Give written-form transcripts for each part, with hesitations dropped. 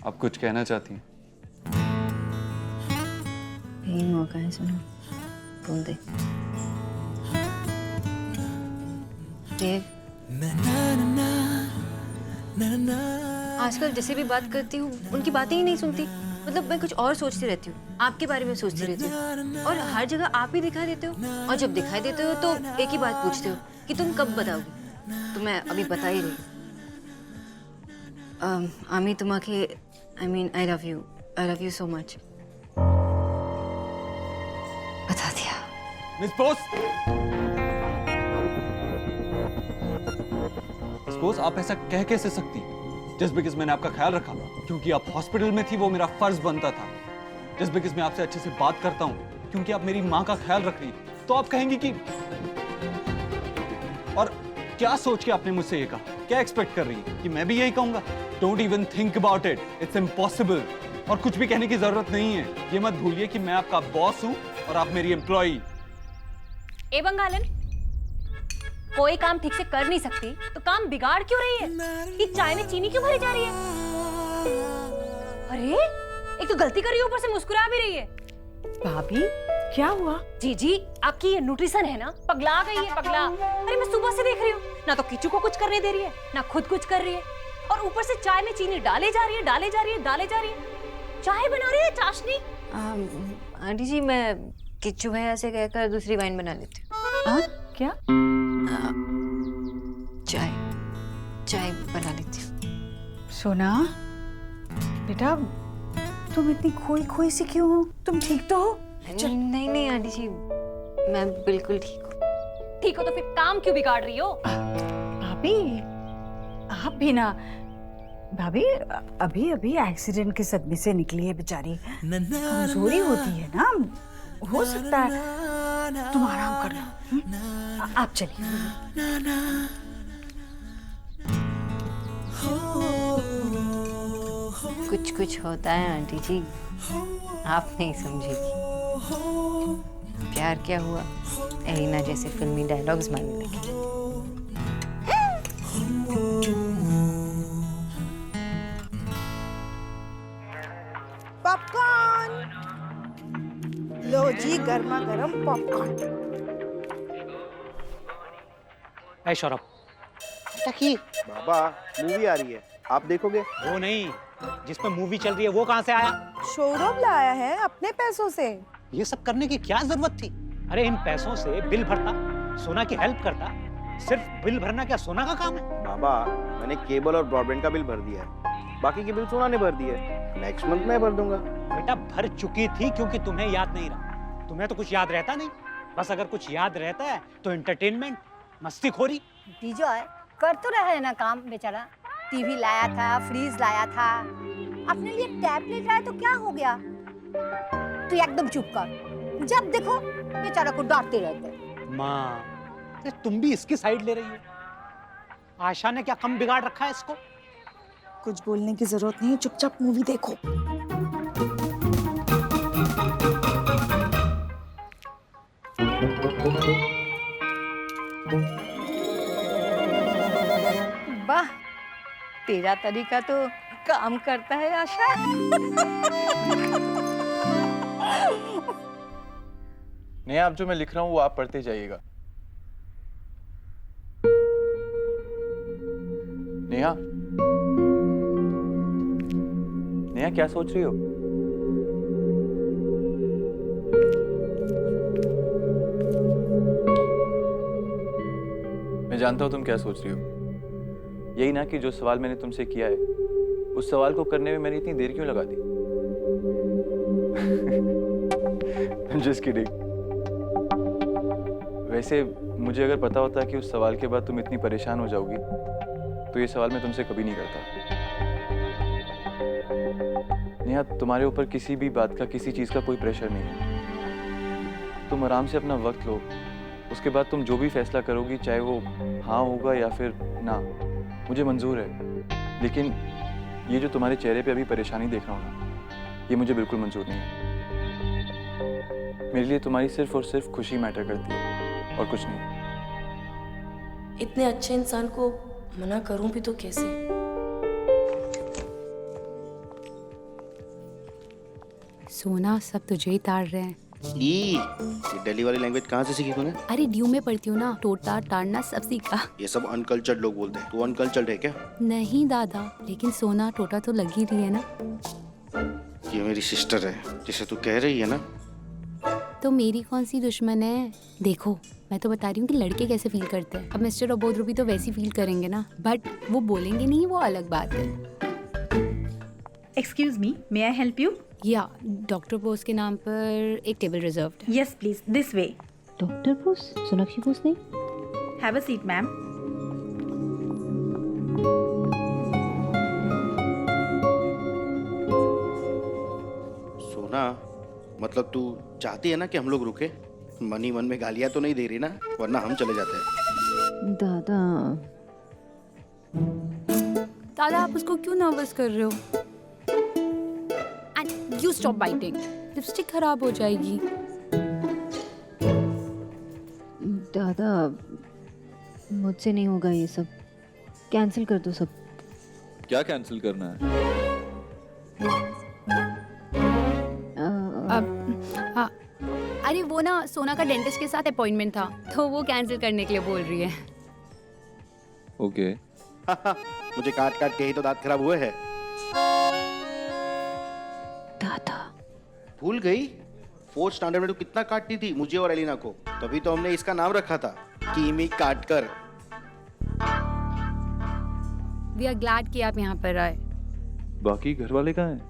आप कुछ कहना चाहती हैं? यही मौका है, सुनो, बोल दे। देव, आजकल जैसे भी बात करती हूँ उनकी बातें ही नहीं सुनती। मतलब मैं कुछ और सोचती रहती हूँ, आपके बारे में सोचती रहती हूँ, और हर जगह आप ही दिखाई देते हो। और जब दिखाई देते हो तो एक ही बात पूछते हो कि तुम कब बताओगी। तो मैं अभी बता ही रही हूँ। आमी तुम्हारे, I love you so much. बता दिया। मिस बोस! मिस बोस, आप ऐसा कह कैसे सकती? जस्ट बिकॉज मैंने आपका ख्याल रखा, क्योंकि आप हॉस्पिटल में थी, वो मेरा फर्ज बनता था। जस्ट बिकॉज मैं आपसे अच्छे से बात करता हूँ, क्योंकि आप मेरी माँ का ख्याल रख रही, तो आप कहेंगी कि... और क्या सोच के आपने मुझसे ये कहा? क्या एक्सपेक्ट कर रही है कि मैं भी यही कहूंगा? Don't even think about it, it's impossible. और कुछ भी कहने की जरूरत नहीं है। ये मत भूलिए कि मैं आपका बॉस हूं और आप मेरी एम्प्लॉई। ए बंगालन, कोई काम ठीक से कर नहीं सकती तो काम बिगाड़ क्यों रही है? कि चाय में चीनी क्यों भरी जा रही है? अरे, एक तो गलती कर रही है, ऊपर से मुस्कुरा भी रही है। भाभी, क्या हुआ? जी, आपकी ये न्यूट्रिशन है ना, पगला गई है, पगला। अरे मैं सुबह से देख रही हूँ, ना तो किचू को कुछ करने दे रही है, ना खुद कुछ कर रही है, और ऊपर से चाय में चीनी डाले जा रही है। चाय बना रही है, चाशनी। आंटी जी, मैं किच्चू भैया से कहकर दूसरी वाइन बना लेती हूँ। क्या? चाय बना लेती हूँ। सोना, बेटा, तुम इतनी खोई सी क्यों हो? तुम ठीक तो हो? नहीं आंटी जी, मैं बिल्कुल ठीक हूँ। ठीक हो तो फिर काम क्यों बिगाड़ रही हो? भाभी, आप भी ना। भाभी अभी एक्सीडेंट के सदमे से निकली है बेचारी, कमजोरी होती है ना, हो सकता है। तुम आराम कर लो। आप चलिए। कुछ होता है आंटी जी, आप नहीं समझेगी। प्यार क्या हुआ, एलिना जैसे फिल्मी डायलॉग्स मारने लगी। पॉपकॉर्न लो जी, गर्मा गर्म पॉपकॉर्न। ऐ सौरभ, बाबा, मूवी आ रही है, आप देखोगे? वो नहीं, जिसमें मूवी चल रही है वो कहाँ से आया? शोरूम लाया है अपने पैसों से। ये सब करने की क्या जरूरत थी? अरे इन पैसों से बिल भरता, सोना की हेल्प करता। सिर्फ बिल भरना क्या सोना का काम है? बाबा, मैंने केबल और ब्रॉडबैंड का बिल भर दिया है, बाकी की बिल सोना ने भर दी है। नेक्स्ट मंथ मैं भर दूंगा। बेटा, भर चुकी थी क्योंकि तुम्हें याद नहीं रहा। तुम्हें तो कुछ याद रहता नहीं। बस अगर कुछ याद रहता है तो एंटरटेनमेंट, मस्तीखोरी। विजय कर तो रहा है ना काम बेचारा। टीवी लाया था, फ्रीज लाया था, अपने लिए टैबलेट लाया, तो क्या हो गया? तू एकदम चुप कर, जब देखो बेचारा को डांटते रहते। माँ, तुम भी इसकी साइड ले रही हो। आशा ने क्या कम बिगाड़ रखा है इसको? कुछ बोलने की जरूरत नहीं है, चुपचाप मूवी देखो। वाह, तेरा तरीका तो काम करता है आशा। नेहा, अब जो मैं लिख रहा हूँ वो आप पढ़ते जाइएगा। नेहा, नेहा, क्या सोच रही हो? मैं जानता हूं तुम क्या सोच रही हो। यही ना कि जो सवाल मैंने तुमसे किया है, उस सवाल को करने में मैंने इतनी देर क्यों लगा दी? I'm just kidding. वैसे मुझे अगर पता होता कि उस सवाल के बाद तुम इतनी परेशान हो जाओगी, तो ये सवाल मैं तुमसे कभी नहीं करता। नेहा, तुम्हारे ऊपर किसी भी बात का, किसी चीज का कोई प्रेशर नहीं है। तुम आराम से अपना वक्त लो, उसके बाद तुम जो भी फैसला करोगी, चाहे वो हाँ होगा या फिर ना, मुझे मंजूर है। लेकिन ये जो तुम्हारे चेहरे पे अभी परेशानी देख रहा हूँ ना, ये मुझे बिल्कुल मंजूर नहीं है। मेरे लिए तुम्हारी सिर्फ और सिर्फ खुशी मैटर करती है और कुछ नहीं। इतने अच्छे इंसान को मना करूं भी तो कैसे? सोना सब तुझे ही ताड़ रहे हैं। ये दिल्ली वाली लैंग्वेज कहाँ से सीखी तूने? अरे ड्यू में पढ़ती हूँ ना, टोटा ताड़ना सब सीखा। ये सब अनकल्चर्ड लोग बोलते हैं। तू अनकल्चर्ड है क्या? नहीं दादा, लेकिन सोना टोटा तो लग ही रही है ना। ये मेरी सिस्टर है जिसे तू कह रही है ना। तो मेरी कौन सी दुश्मन है? देखो मैं तो बता रही हूँ कि लड़के कैसे फील करते हैं। अब मिस्टर अबोध भी तो वैसे फील करेंगे ना, बट वो बोलेंगे नहीं, वो अलग बात है। Excuse me, may I help you? या डॉक्टर बोस के नाम पर एक टेबल रिजर्व्ड है। Yes please, this way. Doctor Bose? Sonakshi Bose नहीं? Have a seat ma'am. Sona, मतलब तू चाहती है ना कि हम लोग रुके? मन ही मन में गालियां तो नहीं दे रही ना, वरना हम चले जाते हैं। दादा दादा आप उसको क्यों नर्वस कर रहे हो? And you stop biting, lipstick खराब हो जाएगी। दादा मुझसे नहीं होगा ये सब, कैंसिल कर दो सब। क्या कैंसिल करना है? अरे वो ना सोना का डेंटिस्ट के साथ अपॉइंटमेंट था, तो वो कैंसिल करने के लिए बोल रही है। ओके। मुझे काट काट के ही तो दांत खराब हुए हैं। दादा भूल गई? 4th स्टैंडर्ड में तू कितना काटती थी मुझे और एलिना को, तभी तो हमने इसका नाम रखा था कीमी काटकर। वी आर ग्लैड कि आप यहाँ पर आए। बाकी घर वाले कहाँ हैं?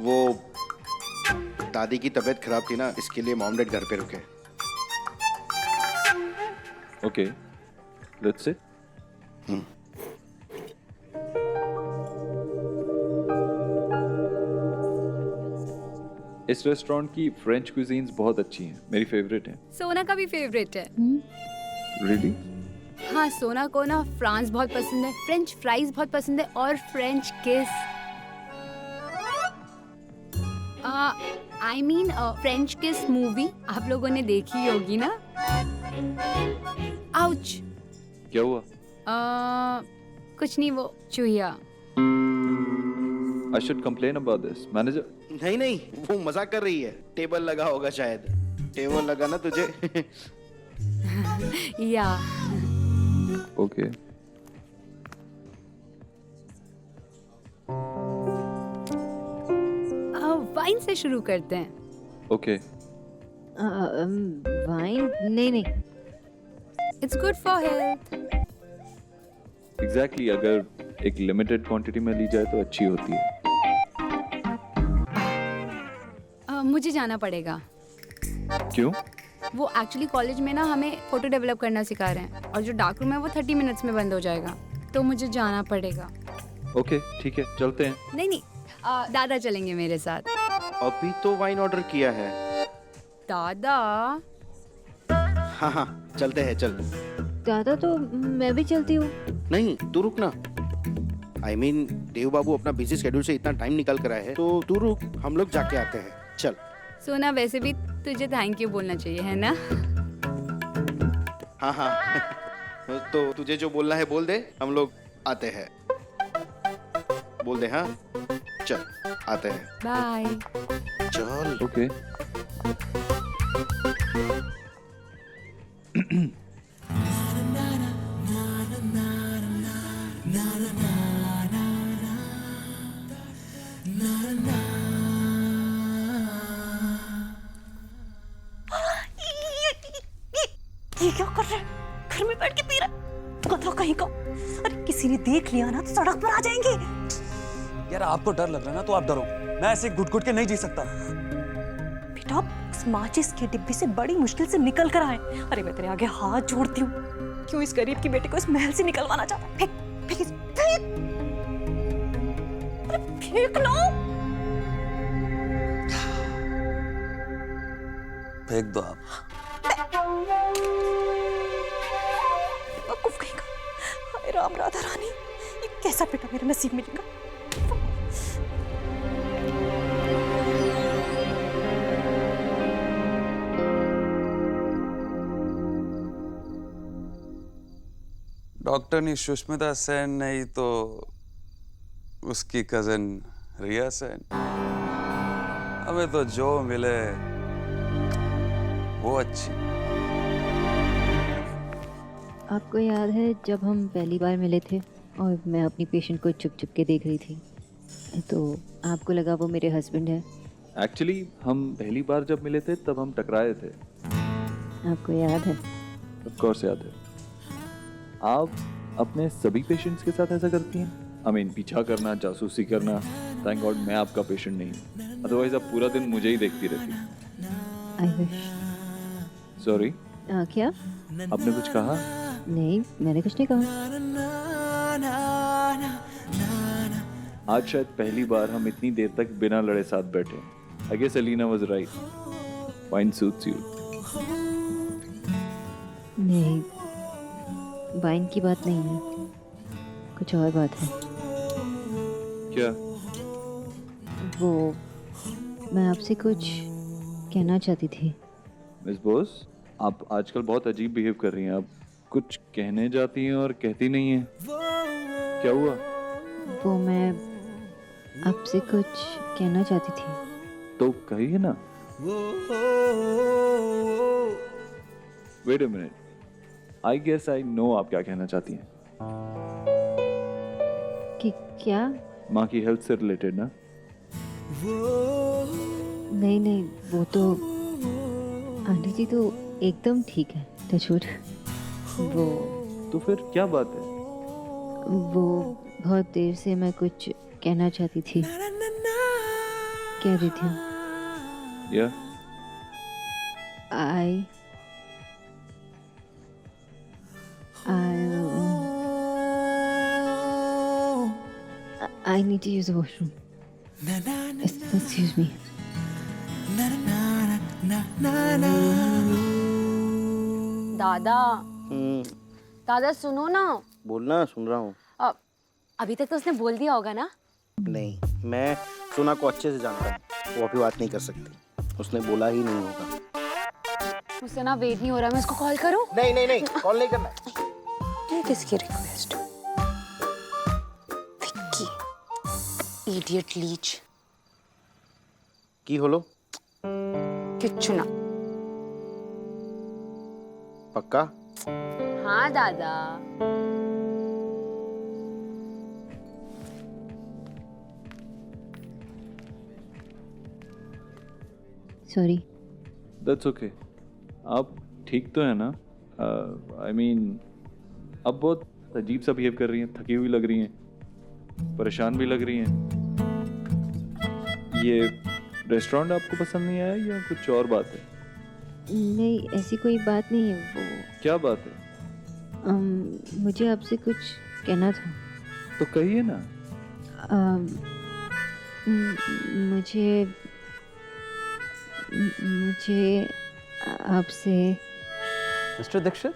वो दादी की तबीयत खराब थी ना, इसके लिए मॉम डैड घर पे रुके। Okay, let's sit. इस रेस्टोरेंट की फ्रेंच क्विजीन्स बहुत अच्छी हैं, मेरी फेवरेट है। सोना का भी फेवरेट है। रियली? हाँ, सोना को ना फ्रांस बहुत पसंद है, फ्रेंच फ्राइज बहुत पसंद है और फ्रेंच किस। आई मीन फ्रेंच किस मूवी आप लोगों ने देखी होगी ना? आउच। क्या हुआ? कुछ नहीं, वो चूहिया। I should complain about this, manager. नहीं नहीं, वो मजाक कर रही है। टेबल लगा होगा शायद। टेबल लगा ना तुझे? या Okay. वाइन से शुरू करते हैं। Okay. वाइन? नहीं नहीं, it's good for health. Exactly. अगर एक लिमिटेड क्वांटिटी में ली जाए तो अच्छी होती है। मुझे जाना पड़ेगा। क्यों? वो एक्चुअली कॉलेज में ना हमें फोटो डेवलप करना सिखा रहे हैं और जो डार्क रूम है वो 30 मिनट्स में बंद हो जाएगा, तो मुझे जाना पड़ेगा। ओके, ठीक है, चलते हैं। नहीं नहीं, दादा चलेंगे मेरे साथ। अभी तो वाइन ऑर्डर किया है। दादा हाँ हाँ, चलते हैं, चल। दादा तो मैं भी चलती हूँ। नहीं, तू रुक ना। I mean, देव बाबू अपना बिजी शेड्यूल से इतना टाइम निकाल कर आए हैं, तो तू रुक, हम लोग जाके आते हैं। चल। सोना, वैसे भी तुझे थैंक यू बोलना चाहिए, है ना? हाँ हाँ। तो तुझे जो बोलना है बोल दे, हम लोग आते हैं। बोल दे। हाँ, चल आते हैं। बाय। चल। ओके। ये क्या कर रहे हैं? घर में बैठ के पी रहा है, गधा कहीं का। अरे किसी ने देख लिया ना तो सड़क पर आ जाएंगे। यार आपको डर लग रहा है ना, तो आप डरो, मैं ऐसे घुट घुट के नहीं जी सकता। बेटा, इस माचिस के डिब्बे से बड़ी मुश्किल से निकल कर आए। अरे मैं तेरे आगे हाथ जोड़ती हूँ, क्यों इस गरीब की बेटे को इस महल से निकलवाना चाहता है? फेंक फेंक फेंक, अरे फेंक लो। फेंक दो आप। बेवकूफ कहीं का। हाय राम राधा रानी, ये कैसा बेटा मेरे नसीब में लिखा। डॉक्टर ने सुष्मिता सेन नहीं तो उसकी कजन रिया सेन, हमें तो जो मिले वो अच्छी। आपको याद है जब हम पहली बार मिले थे और मैं अपनी पेशेंट को चुप चुप के देख रही थी, तो आपको लगा वो मेरे हस्बैंड है? एक्चुअली हम पहली बार जब मिले थे तब हम टकराए थे। आपको याद है? ऑफ कोर्स याद है। आप अपने सभी पेशेंट्स के साथ ऐसा करती हैं? आई मीन पीछा करना, जासूसी करना। थैंक गॉड मैं आपका पेशेंट नहीं हूँ, अदरवाइज आप पूरा दिन मुझे ही देखती रहती। I wish. सॉरी। क्या? आपने कुछ कहा? नहीं, मैंने कुछ नहीं कहा। आज शायद पहली बार हम इतनी देर तक बिना लड़े साथ बैठे। I guess Alina was right. Wine suits you. नहीं, वाइन की बात नहीं है, कुछ और बात है। क्या? वो मैं आपसे कुछ कहना चाहती थी। मिस बोस, आप आजकल बहुत अजीब बिहेव कर रही हैं। आप कुछ कहने जाती हैं और कहती नहीं हैं। क्या हुआ? वो मैं आपसे कुछ कहना चाहती थी। तो कहिए ना। Wait a minute, I guess I know आप क्या कहना चाहती हैं। कि क्या? माँ की हेल्थ से रिलेटेड ना? नहीं नहीं, वो तो आंटी जी तो एकदम ठीक है, टचवुड। वो तो फिर क्या बात है? वो बहुत देर से मैं कुछ कहना चाहती थी। कह रही थी। या I need to use the washroom. Excuse me. दादा, दादा सुनो ना। बोलना, सुन रहा हूँ। अभी तक तो उसने बोल दिया होगा ना? नहीं, मैं सुना को अच्छे से जानता हूँ, वो अभी बात नहीं कर सकती। उसने बोला ही नहीं होगा। मुझसे ना वेट नहीं हो रहा, मैं उसको कॉल करूं? नहीं नहीं नहीं, कॉल नहीं करना। ये किसकी रिक्वेस्ट? Vicky, idiot Leach. की होलो? किच्चू ना। पक्का? हाँ दादा। सॉरी। That's okay. आप ठीक तो है ना? आई मीन अब बहुत अजीब सा बिहेव कर रही हैं, थकी हुई लग रही हैं, परेशान भी लग रही हैं। ये रेस्टोरेंट आपको पसंद नहीं आया या कुछ और बात है? नहीं, ऐसी कोई बात नहीं है। वो क्या बात है? मुझे आपसे कुछ कहना था। तो कहिए ना। मुझे आपसे। Mister Dikshit?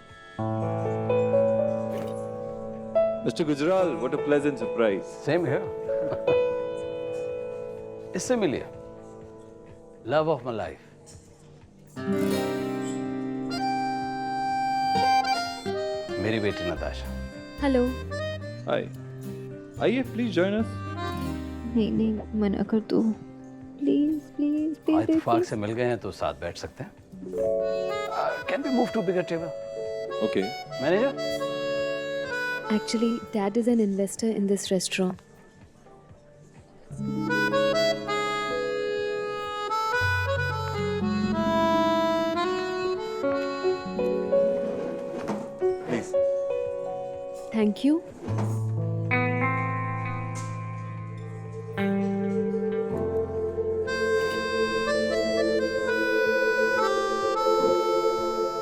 Mr. Gujral, what a pleasant surprise. Same here. इससे मिलिए। Love of my life. मेरी बेटी नताशा। हेलो। Hi. आइए, please join us. नहीं नहीं, मना कर दो प्लीज प्लीज प्लीज। इत्तेफाक से मिल गए हैं तो साथ बैठ सकते हैं। Can we move to bigger table? Okay. Manager? Actually, Dad is an investor in this restaurant. Please. Thank you.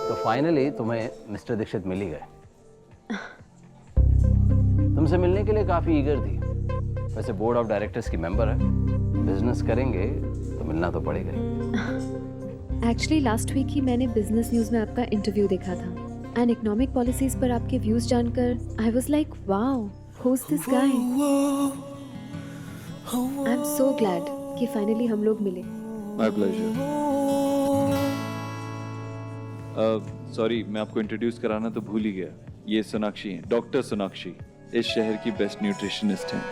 तो फाइनली तुम्हें मिस्टर दीक्षित मिल ही गए। तुमसे मिलने के लिए काफी ईगर थी। वैसे बोर्ड ऑफ डायरेक्टर्स की मेंबर है, बिजनेस करेंगे तो मिलना तो पड़ेगा ही। एक्चुअली लास्ट वीक ही मैंने बिजनेस न्यूज में आपका इंटरव्यू देखा था एंड इकोनॉमिक पॉलिसीज पर आपके व्यूज जानकर I was like wow, who is this guy? I am so glad कि फाइनली हम लोग मिले। My pleasure. सॉरी, मैं आपको इंट्रोड्यूस कराना तो भूल ही गया। ये सोनाक्षी हैं, डॉक्टर सोनाक्षी, इस शहर की बेस्ट न्यूट्रिशनिस्ट हैं।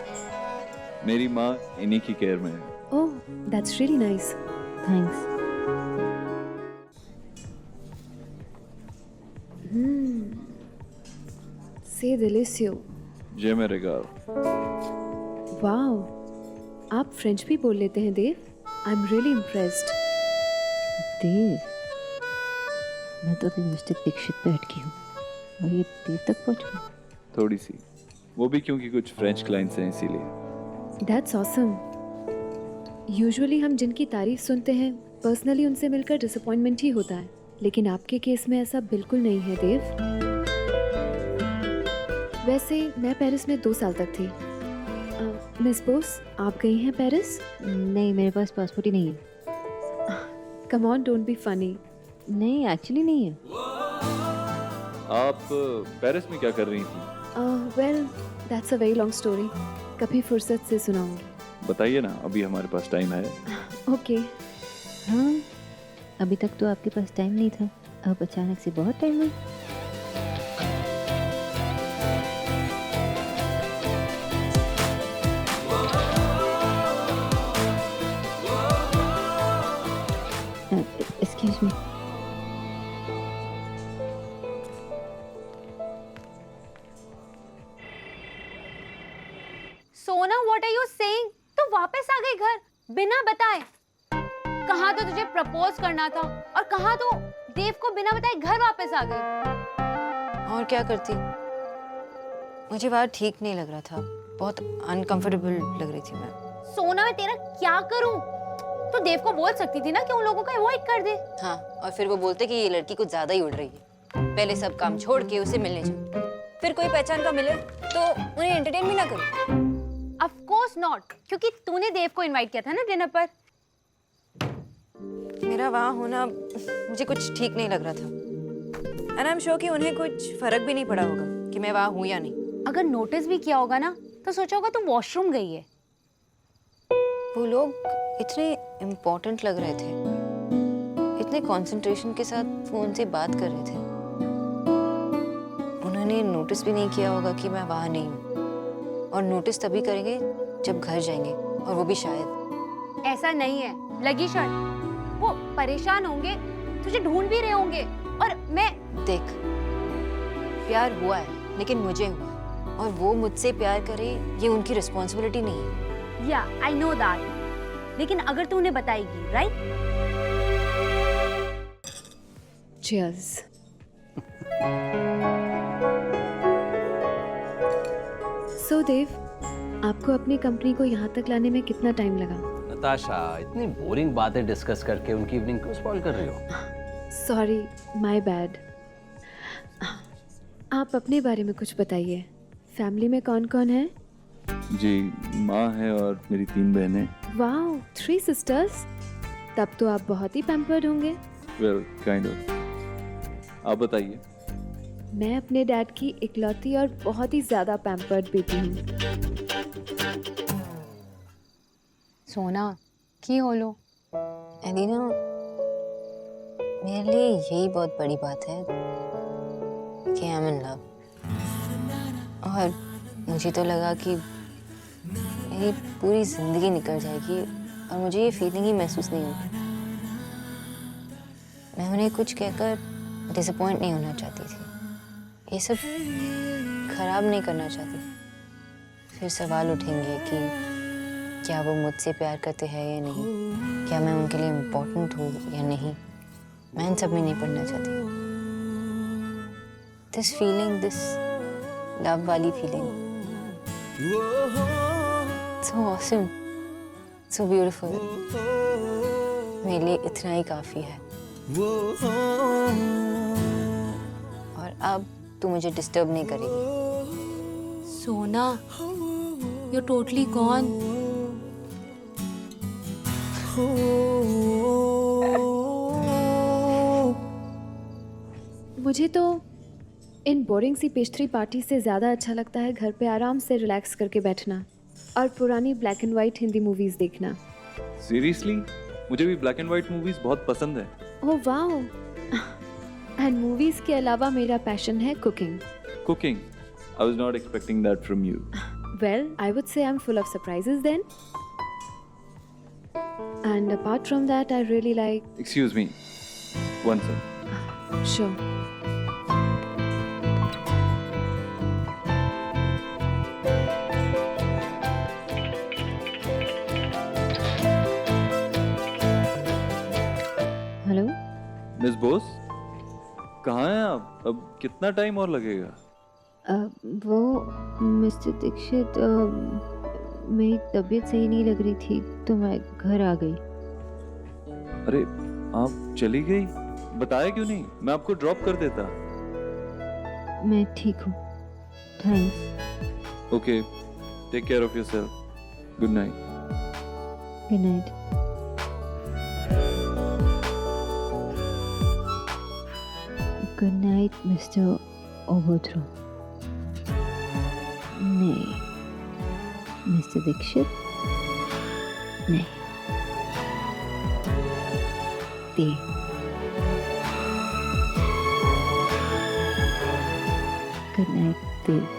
मेरी माँ इन्हीं की केयर में है। ओह, दैट्स रियली नाइस। थैंक्स। से डिलीशियो। जे मेरे गाल। वाओ, आप फ्रेंच भी बोल लेते हैं Dev. I am really impressed. Dev, मैं तो अभी मिस्टर दीक्षित पे अटकी हूँ और ये देव तक पहुँच गई। थोड़ी सी, वो भी क्योंकि कुछ फ्रेंच क्लाइंट्स हैं इसीलिए। That's awesome. यूजुअली हम जिनकी तारीफ सुनते हैं पर्सनली उनसे मिलकर डिसअपॉइंटमेंट ही होता है, लेकिन आपके केस में ऐसा बिल्कुल नहीं है देव। वैसे मैं पेरिस में 2 साल तक थी। मिस बोस, आप गई हैं पेरिस? नहीं, मेरे पास पासपोर्ट ही नहीं है। Come on, don't be funny. नहीं, एक्चुअली नहीं है। आप पेरिस में क्या कर रही थी? Well, that's a very long story. कभी फुर्सत से सुनाऊंगी। बताइए ना, अभी हमारे पास टाइम है। ओके। हाँ, अभी तक तो आपके पास टाइम नहीं था, अब अचानक से बहुत टाइम है। एक्सक्यूज मी। सोना, व्हाट आर यू सेइंग? तू वापस आ गई घर बिना बताए। कहाँ तो तुझे प्रपोज करना था और कहाँ तो देव को बिना बताए घर वापस आ गई। और क्या करती, मुझे बाहर ठीक नहीं लग रहा था, बहुत अनकंफर्टेबल लग रही थी मैं। सोना, मैं तेरा क्या करूं? तो देव को बोल सकती थी ना कि उन लोगों को अवॉइड कर दे। हाँ, और फिर वो बोलते कि ये लड़की कुछ ज्यादा ही उड़ रही है, पहले सब काम छोड़ के उसे मिलने जाओ, फिर कोई पहचान का मिले तो उन्हें एंटरटेन भी ना करो। ऑफ कोर्स नॉट, क्योंकि तूने देव को इनवाइट किया था ना डिनर पर। मेरा वहाँ होना मुझे कुछ ठीक नहीं लग रहा था, एंड आई एम श्योर कि उन्हें कुछ फर्क भी नहीं पड़ा होगा कि मैं वहाँ हूँ या नहीं। अगर नोटिस भी किया होगा ना तो सोचा होगा तू वॉशरूम गई है। वो लोग इतने इम्पोर्टेंट लग रहे थे, इतने कंसंट्रेशन के साथ फोन से बात कर रहे थे, उन्होंने नोटिस भी नहीं किया होगा कि मैं वहाँ नहीं हूँ, और नोटिस तभी करेंगे जब घर जाएंगे, और वो भी शायद। ऐसा नहीं है, लगी शर्ट। वो परेशान होंगे, तुझे ढूंढ भी रहे होंगे, और मैं देख, प्यार हुआ है लेकिन मुझे हुआ, और वो मुझसे प्यार करे ये उनकी रिस्पॉन्सिबिलिटी नहीं है। या आई नो दैट, लेकिन अगर तू उन्हें बताएगी, राइट? चीयर्स। सो देव, आपको अपनी कंपनी को यहाँ तक लाने में कितना टाइम लगा? नताशा, इतनी बोरिंग बातें डिस्कस करके उनकी इवनिंग क्यों स्पॉइल कर रही हो? Sorry, my bad. आप अपने बारे में कुछ बताइए। फैमिली में कौन कौन है? जी, माँ है और मेरी 3 बहनें। Wow, 3 sisters. तब तो आप बहुत ही पैम्पर्ड होंगे। Well, kind of. आप बताइए। मैं अपने डैड की इकलौती और बहुत ही ज्यादा पैम्पर्ड बेटी हूँ। सोना, की होलो? एलिना, मेरे लिए यही बहुत बड़ी बात है कि आई एम इन लव, और मुझे तो लगा कि मेरी पूरी जिंदगी निकल जाएगी और मुझे ये फीलिंग ही महसूस नहीं होगी। मैं उन्हें कुछ कहकर डिसअपॉइंट नहीं होना चाहती थी, ये सब खराब नहीं करना चाहती। फिर सवाल उठेंगे कि क्या वो मुझसे प्यार करते हैं या नहीं, क्या मैं उनके लिए इम्पोर्टेंट हूँ या नहीं। मैं इन सब में नहीं पढ़ना चाहती। दिस फीलिंग, दिस लव वाली feeling, so awesome, so beautiful, मेरे लिए इतना ही काफी है। और अब तू मुझे डिस्टर्ब नहीं करेगी। सोना, you're totally gone. मुझे तो इन बोरिंग सी पेस्ट्री पार्टी से ज़्यादा अच्छा लगता है घर पे आराम से रिलैक्स करके बैठना और पुरानी black and white Hindi movies देखना। सीरियसली, मुझे भी ब्लैक एंड वाइट मूवीज बहुत पसंद है। Oh wow. एंड मूवीज़ के अलावा मेरा पैशन है cooking. Cooking? I was not expecting that from you. Well, I would say I'm full of surprises then. And apart from that, I really like... Excuse me. One sec. Sure. Hello miss Bose, कहाँ हैं आप? अब कितना time और लगेगा? वो mister Dixit, मेरी तबीयत सही नहीं लग रही थी तो मैं घर आ गई। अरे आप चली गई, बताया क्यों नहीं? मैं आपको ड्रॉप कर देता। मैं ठीक हूँ, thanks. Okay, take care of yourself. Good night. Good night. Good night mister Obodro. नहीं मिस्टर दीक्षित, नहीं देव। गुड नाइट देव।